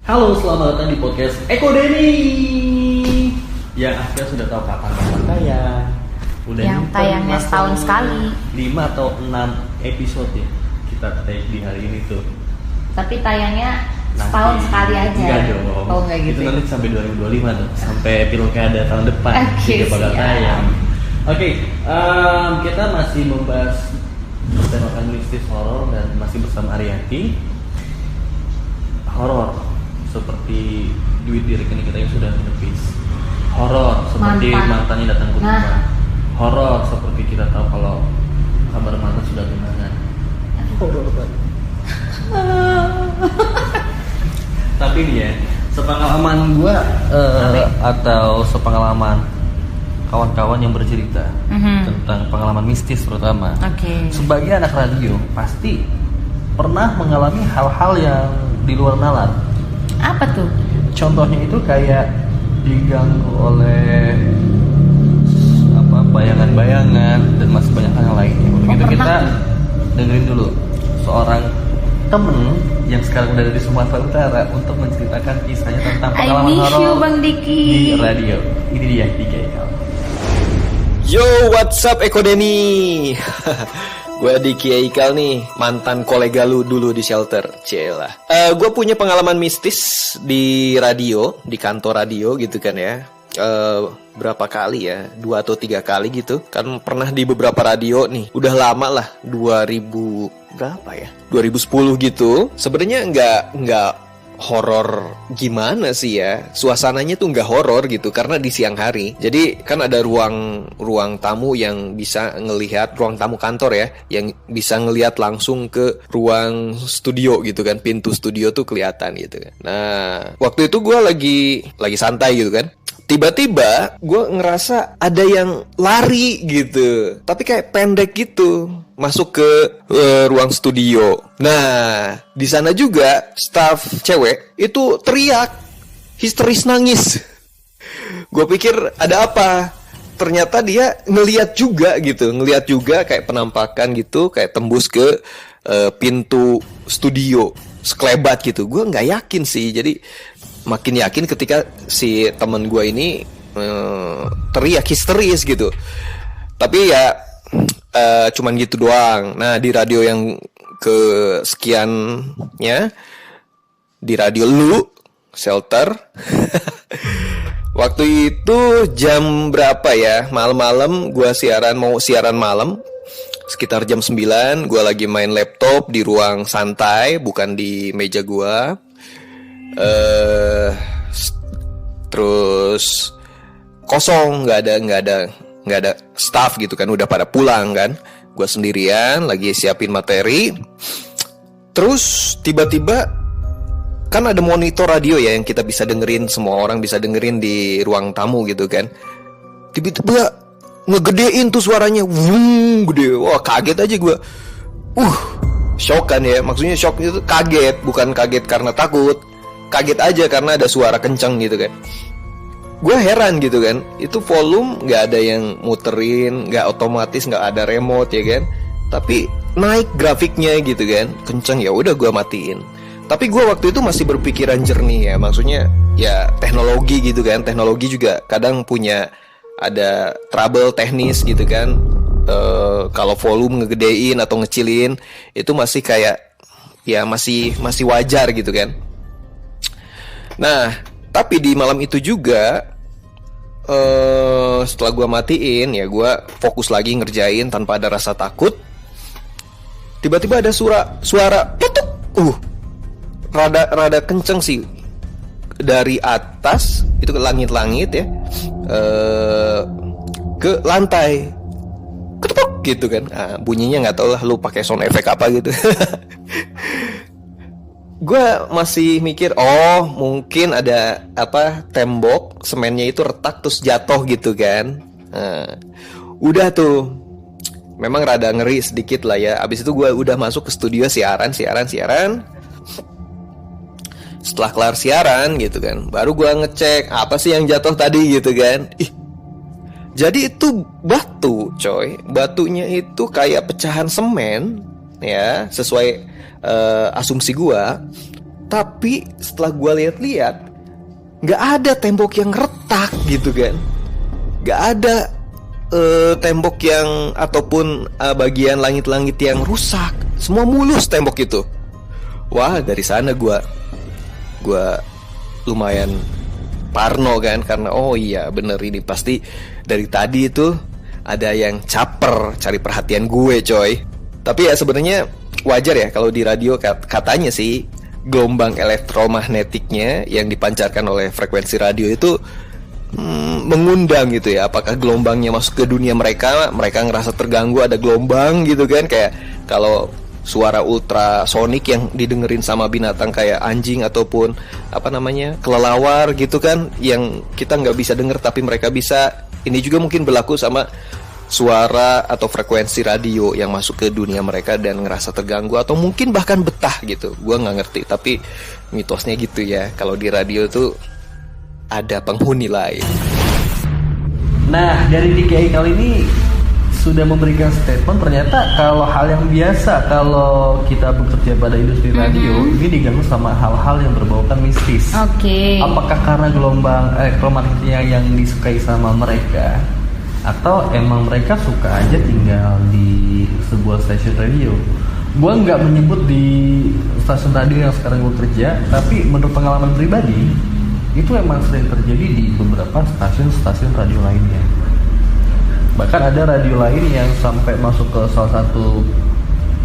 Halo, selamat datang di podcast Eko Denny. Yang akhirnya sudah tahu kapan tayang. Udah yang tayangnya setahun sekali. 5 atau 6 episode ya kita take di hari ini tuh. Tapi tayangnya Nanti, setahun sekali aja. Enggak dong. Oh enggak gitu. Itu nanti sampai 2025 tuh, sampai pilkada tahun depan Oke, juga bakal siap. tayang. Oke, kita masih membahas temakan mistis horor dan masih bersama Ariati. Horor seperti duit di rekening kita yang sudah menepis. Horor seperti mantannya datang ke rumah. Nah. Horor seperti kita tahu kalau kabar mantan sudah tunangan. Horor banget. Tapi nih ya, sepengalaman gua atau sepengalaman kawan-kawan yang bercerita tentang pengalaman mistis terutama. Sebagai anak radio pasti pernah mengalami hal-hal yang di luar nalar. Apa tuh? Contohnya itu kayak diganggu oleh bayangan-bayangan dan masih banyak hal lainnya. Begitu kita dengerin dulu seorang temen yang sekarang udah ada di Sumatera Utara untuk menceritakan kisahnya tentang pengalaman horor Bang Diki di radio. Ini dia Diki. Yo, what's up Eko Denny? Gue Diki Aikal nih, mantan kolega lu dulu di shelter. Celah. Gue punya pengalaman mistis di radio, di kantor radio gitu kan ya. Berapa kali ya, 2 atau 3 kali gitu. Kan pernah di beberapa radio nih. Udah lama lah, 2000 berapa ya? 2010 gitu. Sebenarnya nggak horor gimana sih ya, suasananya tuh nggak horor gitu karena di siang hari. Jadi kan ada ruang tamu yang bisa ngelihat, ruang tamu kantor ya, yang bisa ngelihat langsung ke ruang studio gitu kan, pintu studio tuh kelihatan gitu kan. Nah waktu itu gue lagi santai gitu kan. Tiba-tiba gue ngerasa ada yang lari gitu, tapi kayak pendek gitu, masuk ke ruang studio. Nah, di sana juga staff cewek itu teriak, histeris nangis. Gue pikir ada apa? Ternyata dia ngeliat juga kayak penampakan gitu, kayak tembus ke pintu studio, sekelebat gitu. Gue nggak yakin sih, jadi makin yakin ketika si teman gue ini teriak histeris gitu. Tapi ya cuman gitu doang. Nah di radio yang kesekiannya, di radio lu shelter waktu itu jam berapa ya, malam-malam gue mau siaran malam sekitar jam 9. Gue lagi main laptop di ruang santai, bukan di meja gue. Terus kosong, nggak ada staff gitu kan, udah pada pulang kan. Gue sendirian lagi siapin materi. Terus tiba-tiba kan ada monitor radio ya yang kita bisa dengerin, semua orang bisa dengerin di ruang tamu gitu kan. Tiba-tiba ngegedein tuh suaranya, gede. Wah kaget aja gue. Shock kan ya, maksudnya shock itu kaget, bukan kaget karena takut. Kaget aja karena ada suara kencang gitu kan. Gue heran gitu kan, itu volume gak ada yang muterin, gak otomatis, gak ada remote ya kan. Tapi naik grafiknya gitu kan, kencang, ya udah gue matiin. Tapi gue waktu itu masih berpikiran jernih ya, maksudnya ya teknologi gitu kan. Teknologi juga kadang punya ada trouble teknis gitu kan. Kalau volume ngegedein atau ngecilin itu masih kayak ya masih wajar gitu kan. Nah, tapi di malam itu juga setelah gue matiin ya, gue fokus lagi ngerjain tanpa ada rasa takut. Tiba-tiba ada suara petuk, rada kenceng sih dari atas itu ke langit-langit ya, ke lantai, ketuk gitu kan. Nah, bunyinya nggak tahu lah, lu pakai sound effect apa gitu. Gue masih mikir, mungkin ada tembok semennya itu retak terus jatuh gitu kan. Nah, udah tuh, memang rada ngeri sedikit lah ya. Abis itu gue udah masuk ke studio siaran. Setelah kelar siaran gitu kan, baru gue ngecek apa sih yang jatuh tadi gitu kan. Jadi itu batu coy, batunya itu kayak pecahan semen ya, sesuai asumsi gua Tapi setelah gue lihat-lihat, nggak ada tembok yang retak gitu kan, nggak ada tembok yang ataupun bagian langit-langit yang rusak, semua mulus tembok itu. Wah, dari sana gue lumayan parno kan, karena oh iya bener, ini pasti dari tadi itu ada yang caper cari perhatian gue coy. Tapi ya sebenarnya wajar ya kalau di radio katanya sih gelombang elektromagnetiknya yang dipancarkan oleh frekuensi radio itu mengundang gitu ya. Apakah gelombangnya masuk ke dunia mereka ngerasa terganggu, ada gelombang gitu kan, kayak kalau suara ultrasonik yang didengerin sama binatang kayak anjing ataupun kelelawar gitu kan, yang kita nggak bisa denger tapi mereka bisa. Ini juga mungkin berlaku sama suara atau frekuensi radio yang masuk ke dunia mereka dan ngerasa terganggu atau mungkin bahkan betah gitu. Gua nggak ngerti, tapi mitosnya gitu ya, kalau di radio tuh ada penghuni lain. Nah, dari DKI kali ini sudah memberikan statement ternyata kalau hal yang biasa kalau kita bekerja pada industri radio ini diganggu sama hal-hal yang berbaukan mistis. Oke. Apakah karena gelombang elektromagnetiknya yang disukai sama mereka, atau emang mereka suka aja tinggal di sebuah stasiun radio? Gue nggak menyebut di stasiun radio yang sekarang gue kerja, tapi menurut pengalaman pribadi itu emang sering terjadi di beberapa stasiun-stasiun radio lainnya. Bahkan ada radio lain yang sampai masuk ke salah satu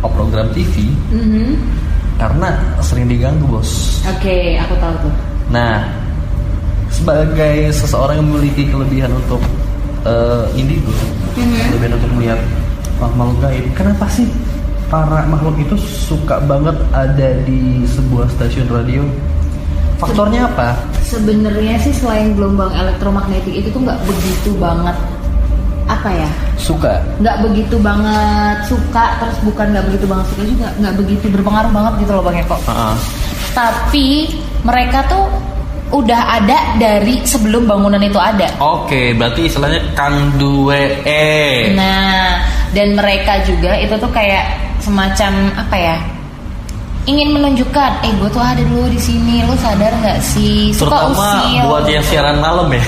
program TV karena sering diganggu, bos. Oke, aku tahu tuh. Nah, sebagai seseorang yang memiliki kelebihan untuk indigo, kelebihan untuk melihat makhluk gaib, kenapa sih para makhluk itu suka banget ada di sebuah stasiun radio? Faktornya apa? Sebenarnya sih selain gelombang elektromagnetik itu tuh nggak begitu banget suka, nggak begitu banget suka, terus bukan nggak begitu banget suka juga, nggak begitu berpengaruh banget gitu loh Bang Eko. Tapi mereka tuh udah ada dari sebelum bangunan itu ada. Oke, berarti istilahnya kang duwe. Nah, dan mereka juga itu tuh kayak semacam ingin menunjukkan, gue tuh ada dulu di sini, lo sadar nggak sih? Suka terutama usil. Buat yang siaran malam ya.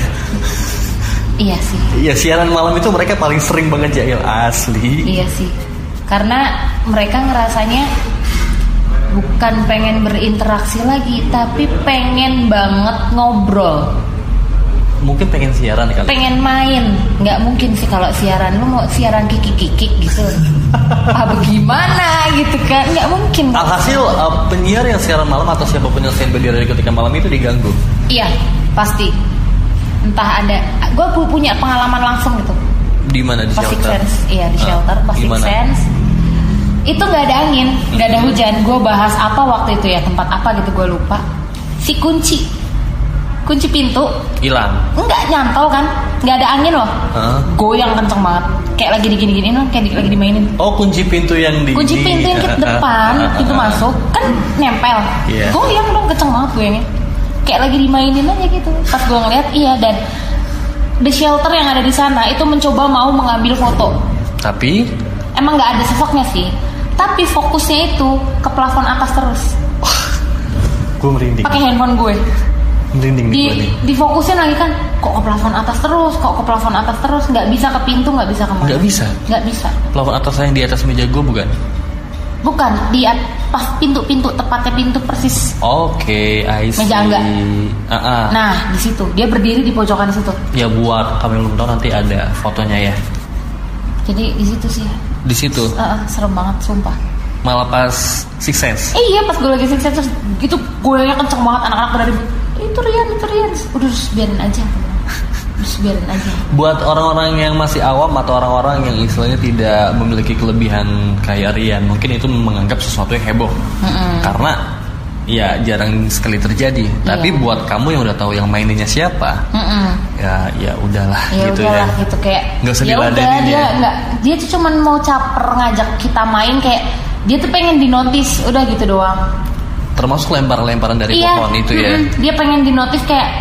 Iya sih. Iya, siaran malam itu mereka paling sering banget jahil, asli. Iya sih. Karena mereka ngerasanya bukan pengen berinteraksi lagi, tapi pengen banget ngobrol. Mungkin pengen siaran kali. Pengen main. Nggak mungkin sih kalau siaran. Lu mau siaran kikik-kikik gitu. Bagaimana gitu kan? Nggak mungkin. Alhasil penyiar yang siaran malam atau siapapun yang standby di radio ketika malam itu diganggu. Iya, pasti. Entah ada, gue punya pengalaman langsung gitu. Di mana, di pas shelter? Sense, iya di shelter, pas Sense. Itu nggak ada angin, nggak ada hujan. Gue bahas apa waktu itu ya, tempat apa gitu gue lupa. Si kunci pintu hilang. Nggak nyantol kan, nggak ada angin loh. Goyang kenceng banget, kayak lagi digini-giniin, kayak lagi dimainin. Oh, kunci pintu yang kunci pintu yang ke depan, pintu masuk kan nempel. Goyang dong, kenceng banget goyangnya. Kayak lagi dimainin aja gitu. Pas gue ngeliat, iya, dan the shelter yang ada di sana itu mencoba mau mengambil foto. Tapi emang nggak ada sosoknya sih. Tapi fokusnya itu ke plafon atas terus. Gue merinding. Pakai handphone gue. Merinding difokusin lagi kan, kok ke plafon atas terus, nggak bisa ke pintu, nggak bisa kemana. Nggak bisa. Plafon atas yang di atas meja gue bukan? Bukan, di pas pintu tepatnya pintu persis. Oke, I see. Meja angga. Nah, di situ dia berdiri di pojokan situ. Ya, buat kami belum tahu, nanti ada fotonya ya. Jadi di situ sih. Di situ. Serem banget, sumpah. Malah pas Six Sense. Iya, pas gue lagi Six Sense gitu, goyangnya kenceng banget, anak-anak pada itu Rian. Udah biarin aja. Buat orang-orang yang masih awam atau orang-orang yang istilahnya tidak memiliki kelebihan kayak Rian, mungkin itu menganggap sesuatu yang heboh. Karena ya jarang sekali terjadi. Tapi buat kamu yang udah tahu yang maininnya siapa, ya udahlah gitu ya. Gitu kayak nggak usah diladenin ya. Dia tuh cuman mau caper ngajak kita main, kayak dia tuh pengen dinotis, udah gitu doang. Termasuk lempar-lemparan dari pohon itu ya. Dia pengen dinotis kayak,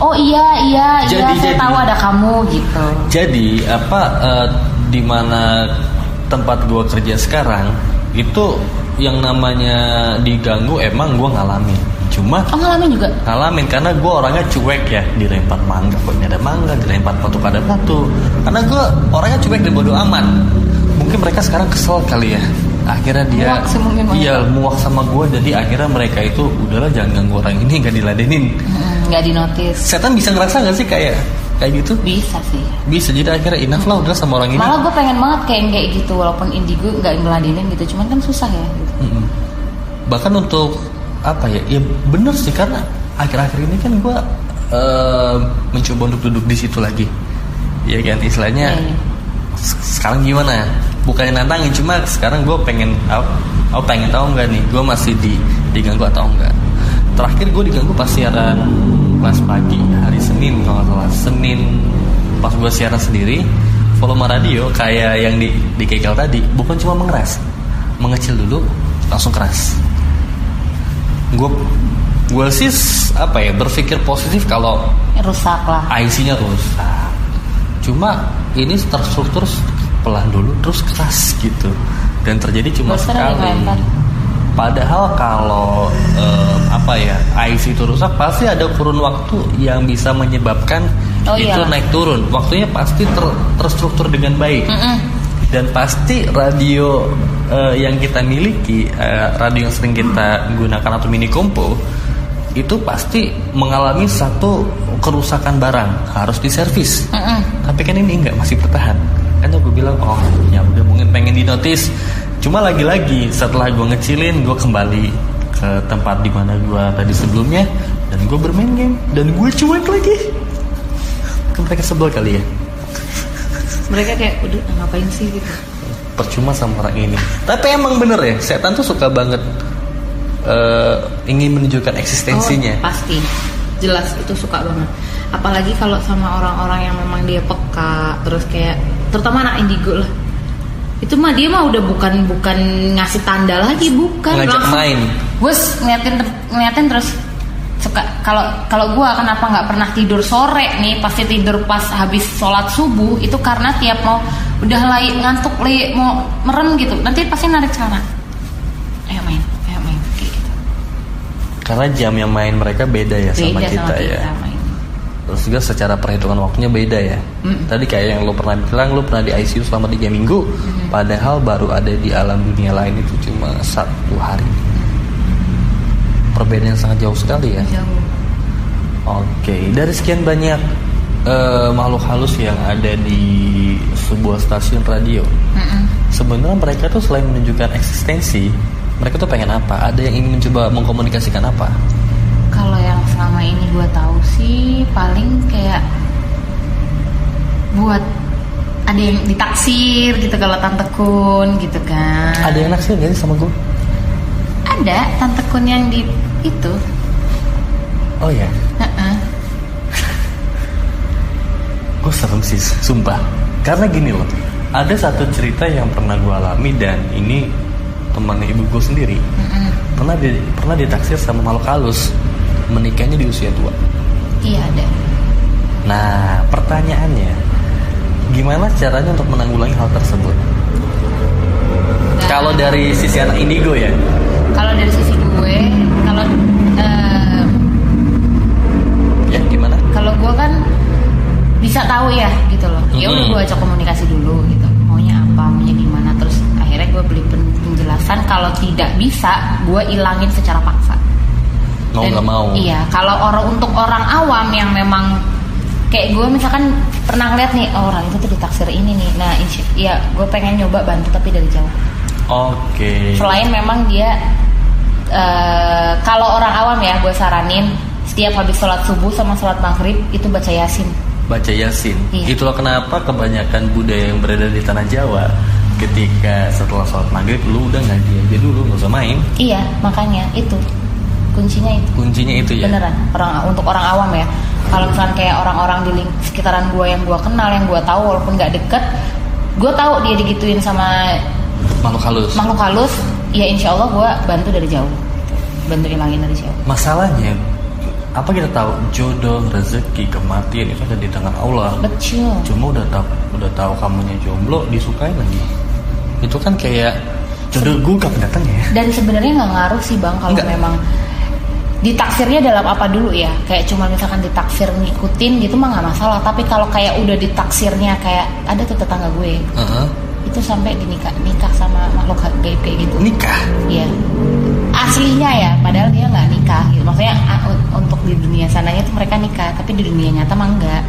oh iya, saya tahu ada kamu gitu. Jadi di mana tempat gue kerja sekarang itu yang namanya diganggu emang gue ngalamin. Cuma ngalamin juga? Ngalamin, karena gue orangnya cuek ya. Dilempar mangga, kok ini ada mangga. Dilempar batu, ada batu. Karena gue orangnya cuek dan bodo amat. Mungkin mereka sekarang kesel kali ya. Akhirnya dia muak sama gue. Jadi akhirnya mereka itu udahlah jangan ganggu orang ini, gak diladenin, gak dinotis. Setan bisa ngerasa gak sih kayak gitu? Bisa sih. Bisa, jadi akhirnya enough lah udah sama orang ini. Malah gue pengen banget kayak gitu, walaupun indigo gak ngeladenin gitu. Cuman kan susah ya gitu. Bahkan untuk apa ya? Ya bener sih, karena akhir-akhir ini kan gue mencoba untuk duduk di situ lagi. Ya kan istilahnya. Sekarang gimana? Bukannya nantangin, cuma sekarang gue pengen tahu nggak nih, gue masih diganggu atau enggak. Terakhir gue diganggu pas siaran kelas pagi hari Senin kalau nggak salah. Senin pas gue siaran sendiri, volume radio kayak yang di Kekal tadi, bukan cuma mengeras, mengecil dulu langsung keras. Gue sih berpikir positif kalau rusak lah, IC-nya rusak. Cuma ini terstruktur pelan dulu terus keras gitu, dan terjadi cuma sekali. Padahal kalau IC itu rusak pasti ada kurun waktu yang bisa menyebabkan naik turun. Waktunya pasti terstruktur dengan baik. Dan pasti radio yang kita miliki, radio yang sering kita gunakan atau mini kompo, itu pasti mengalami satu kerusakan barang, harus diservis. Tapi kan ini enggak, masih bertahan. Kan gue bilang, ya udah mungkin pengen dinotis. Cuma lagi-lagi setelah gue ngecilin, gue kembali ke tempat di mana gue tadi sebelumnya, dan gue bermain game, dan gue cuek lagi. Mereka sebel kali ya. Mereka kayak udah ngapain sih gitu. Percuma sama orang ini. Tapi emang bener ya, setan tuh suka banget ingin menunjukkan eksistensinya. Pasti, jelas itu suka banget. Apalagi kalau sama orang-orang yang memang dia peka, terus kayak terutama anak indigo lah. Itu mah dia mah udah bukan ngasih tanda lagi, bukan ngajak langsung main. Gue ngeliatin terus suka. Kalau gue kenapa nggak pernah tidur sore nih, pasti tidur pas habis sholat subuh, itu karena tiap mau udah ngantuk mau merem gitu, nanti pasti narik celana, ayo main gitu. Karena jam yang main mereka beda ya sama kita ya. Terus juga secara perhitungan waktunya beda ya. Tadi kayak yang lo pernah bilang, lo pernah di ICU selama 3 minggu, padahal baru ada di alam dunia lain itu cuma 1 hari. Perbedaan yang sangat jauh sekali ya. Oke, dari sekian banyak makhluk halus yang ada di sebuah stasiun radio, sebenarnya mereka tuh selain menunjukkan eksistensi, mereka tuh pengen apa? Ada yang ingin mencoba mengkomunikasikan apa? Kalau yang selama ini gue tahu sih paling kayak buat ada yang ditaksir gitu, kalau Tante Kun gitu kan. Ada yang naksir gak sih sama gue? Ada Tante Kun yang di itu. Oh ya. Gue serem sih, sumpah. Karena gini loh, ada satu cerita yang pernah gue alami, dan ini temannya ibu gue sendiri. Pernah ditaksir sama makhluk halus, menikahnya di usia tua. Iya ada. Nah pertanyaannya, gimana caranya untuk menanggulangi hal tersebut? Kalau dari sisi anak indigo ya. Kalau dari sisi gue, ya gimana? Kalau gue kan bisa tahu ya gitu loh. Ya udah gue ajak komunikasi dulu gitu. Maunya apa, maunya gimana. Terus akhirnya gue beli penjelasan. Kalau tidak bisa, gue ilangin secara paksa. Mau nggak mau. Iya, kalau untuk orang awam yang memang kayak gue misalkan pernah ngeliat nih, orang itu tuh ditaksir ini nih. Nah, ya gue pengen nyoba bantu tapi dari jauh. Oke. Selain memang dia kalau orang awam ya, gue saranin setiap habis sholat subuh sama sholat maghrib itu baca yasin. Baca yasin. Iya. Itulah kenapa kebanyakan budaya yang berada di tanah Jawa, ketika setelah sholat maghrib lu udah ngaji aja dulu, nggak usah main. Iya, makanya itu. Kuncinya itu ya. Beneran, untuk orang awam ya. Kalau misalnya kayak orang-orang di sekitaran gue yang gue kenal, yang gue tahu walaupun nggak deket, gue tahu dia digituin sama makhluk halus, ya insya Allah gue bantu dari jauh, bantu ilangin dari jauh. Masalahnya apa, kita tahu jodoh, rezeki, kematian itu ada di tangan Allah. Betul. Cuma udah tahu kamunya jomblo, disukain lagi. Itu kan kayak jodoh gue kapan datang ya. Dan sebenarnya nggak ngaruh sih bang, kalau memang ditaksirnya dalam apa dulu ya, kayak cuma misalkan ditaksir ngikutin gitu mah nggak masalah, tapi kalau kayak udah ditaksirnya kayak ada tuh tetangga gue itu sampai nikah sama makhluk gaib kayak gitu. Nikah? Iya, aslinya ya, padahal dia nggak nikah gitu, maksudnya untuk di dunia sananya tuh mereka nikah, tapi di dunia nyata mah enggak.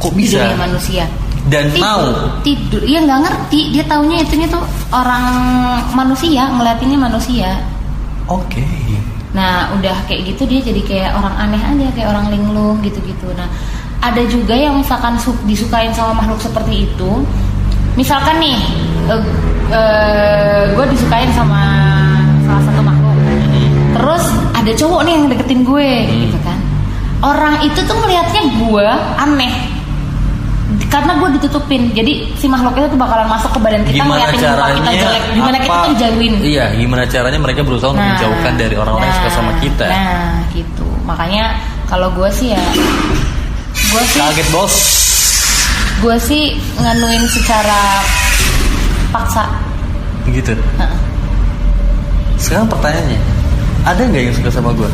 Kok bisa? Di dunia manusia dan mau tidur, ya nggak ngerti, dia taunya itunya tuh orang manusia, ngeliatinnya manusia. Oke. Nah udah kayak gitu dia jadi kayak orang aneh aja, kayak orang linglung gitu-gitu. Nah ada juga yang misalkan disukain sama makhluk seperti itu. Misalkan nih gue disukain sama salah satu makhluk, terus ada cowok nih yang deketin gue gitu kan. Orang itu tuh ngelihatnya gue aneh karena gue ditutupin, jadi si makhluk itu tuh bakalan masuk ke badan kita, ngeliatin muka kita jelek, gimana kita tuh dijauhin. Iya, gimana caranya mereka berusaha untuk menjauhkan dari orang-orang yang suka sama kita. Nah gitu, makanya kalau gue sih ya, gue sih kaget bos. Gue sih nganuin secara paksa. Gitu. Sekarang pertanyaannya, ada nggak yang suka sama gue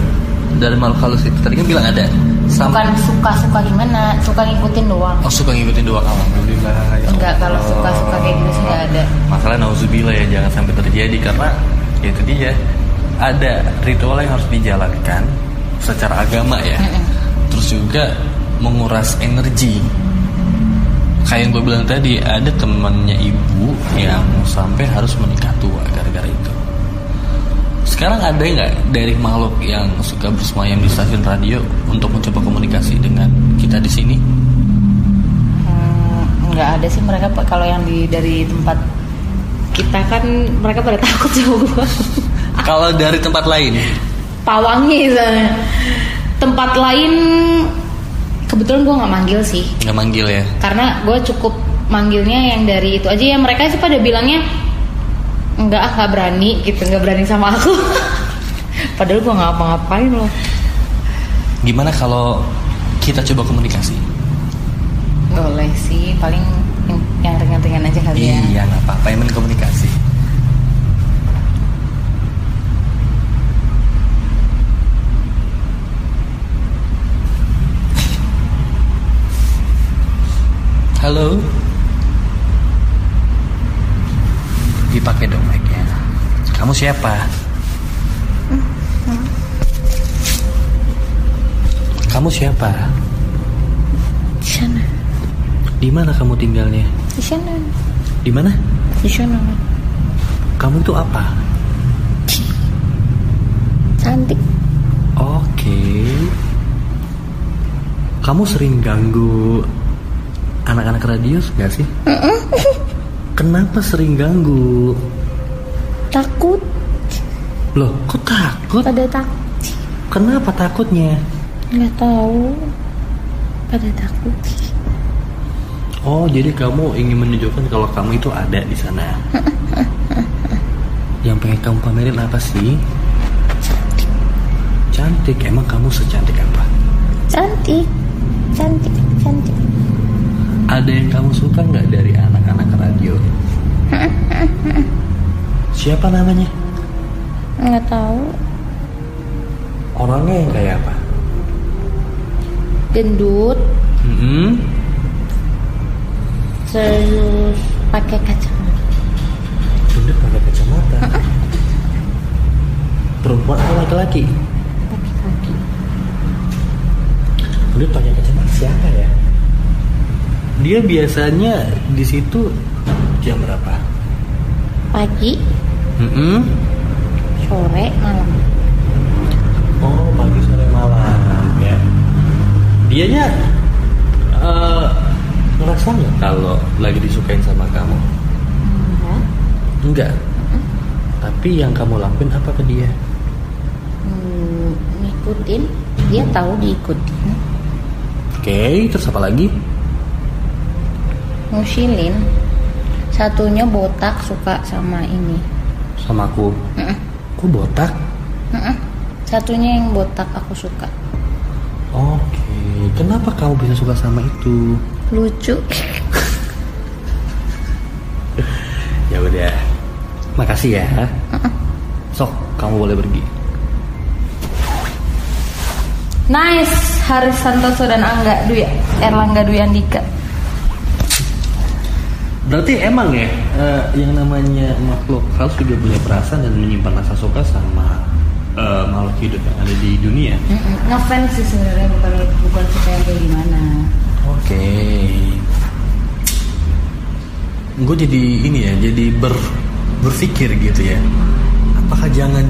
dari makhluk halus itu? Tadi kan bilang ada. Bukan suka gimana, suka ngikutin doang. Oh, suka ngikutin doang, alhamdulillah. Ya enggak, kalau suka kayak gitu sih nggak ada. Masalah nauzubillah ya, jangan sampai terjadi, karena ya itu dia, ada ritual yang harus dijalankan secara agama ya. Terus juga menguras energi. Kayak yang gue bilang tadi, ada temannya ibu yang sampai harus menikah tua gara-gara itu. Sekarang ada nggak dari makhluk yang suka bersemayam di stasiun radio untuk mencoba komunikasi dengan kita di sini? Nggak ada sih, mereka kalau yang dari tempat kita kan mereka pada takut sama gue. Kalau dari tempat lain? Pawangi misalnya. Tempat lain kebetulan gue nggak manggil sih. Nggak manggil ya? Karena gue cukup manggilnya yang dari itu aja ya. Mereka sih pada bilangnya nggak berani gitu, nggak berani sama aku. Padahal gue nggak ngapa-ngapain loh. Gimana kalau kita coba komunikasi? Boleh sih, paling yang ringan-ringan aja kali ya. Iya, nggak apa-apa, yang penting komunikasi. Halo. Dipakai dong mic-nya. Kamu siapa? Kamu siapa? Di sana. Di mana kamu tinggalnya? Di sana. Di mana? Di sana. Kamu tuh apa? Cantik. Oke. Kamu sering ganggu anak-anak radio gak sih? Kenapa sering ganggu? Takut. Loh, kok takut? Pada takut. Kenapa takutnya? Nggak tahu. Pada takut. Oh, jadi kamu ingin menunjukkan kalau kamu itu ada di sana. Yang pengen kamu pamerin apa sih? Cantik. Cantik. Emang kamu secantik apa? Cantik. Cantik. Cantik. Ada yang kamu suka nggak dari anak-anak radio? Siapa namanya? Nggak tahu. Orangnya yang kayak apa? Gendut. Terus pakai kacamata. Gendut pakai kacamata. Perempuan atau laki-laki? Laki-laki. Gendut pakai kacamata siapa ya? Dia biasanya di situ jam berapa? Pagi. Sore, malam. Oh, pagi, sore, malam ya. Dianya ngerasa nggak kalau lagi disukain sama kamu? Enggak. Tapi yang kamu lakuin apa ke dia? Ngikutin. Dia tahu diikutin. Oke, terus apa lagi? Ngusilin. Satunya botak, suka sama ini. Sama aku? Kok botak? Satunya yang botak aku suka. Oke, kenapa kamu bisa suka sama itu? Lucu. Ya udah, makasih ya. Sok, kamu boleh pergi. Nice, Haris Santoso dan Erlangga Dwi Andika. Berarti emang ya yang namanya makhluk halus juga punya perasaan dan menyimpan rasa suka sama makhluk hidup yang ada di dunia. Ngefans sih sebenarnya, bukan suka yang kayak gimana. Oke. Gue jadi ini ya, jadi berpikir gitu ya. Apakah jangan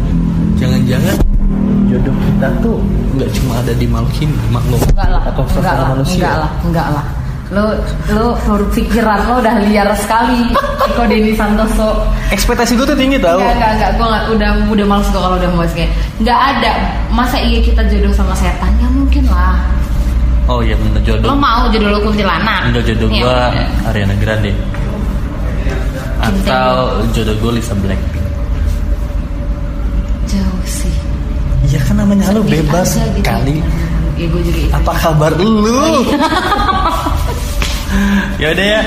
jodoh kita tuh nggak cuma ada di makhluk atau sesama manusia? Enggak lah. Lo pikiran lo udah liar sekali. Eko Denny Santoso. Ekspektasi gue tuh tinggi tau. Enggak. Gue udah males gue kalau udah mau kayak. Enggak ada. Masa iya kita jodoh sama setan? Ya mungkin lah. Oh iya bener, jodoh. Lo mau jodoh lo kuntilanak? Enggak, jodoh gue Ariana Grande. Atau jodoh gue Lisa Blackpink. Jauh sih. Iya kan namanya lo bebas gitu. Kali. Ya gue juga itu. Apa kabar lu? Ya udah ya.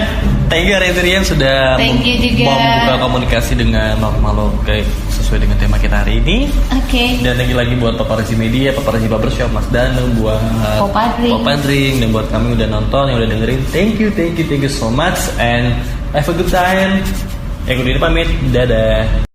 Thank you Retirian sudah membuka komunikasi dengan makhluk kayak sesuai dengan tema kita hari ini. Oke. Dan lagi buat Paparazzi Media, Paparazzi Barbershop, Mas Danu, buat Popadring, dan buat kami udah nonton, yang udah dengerin. Thank you so much and have a good time. Eko Dini pamit. Dadah.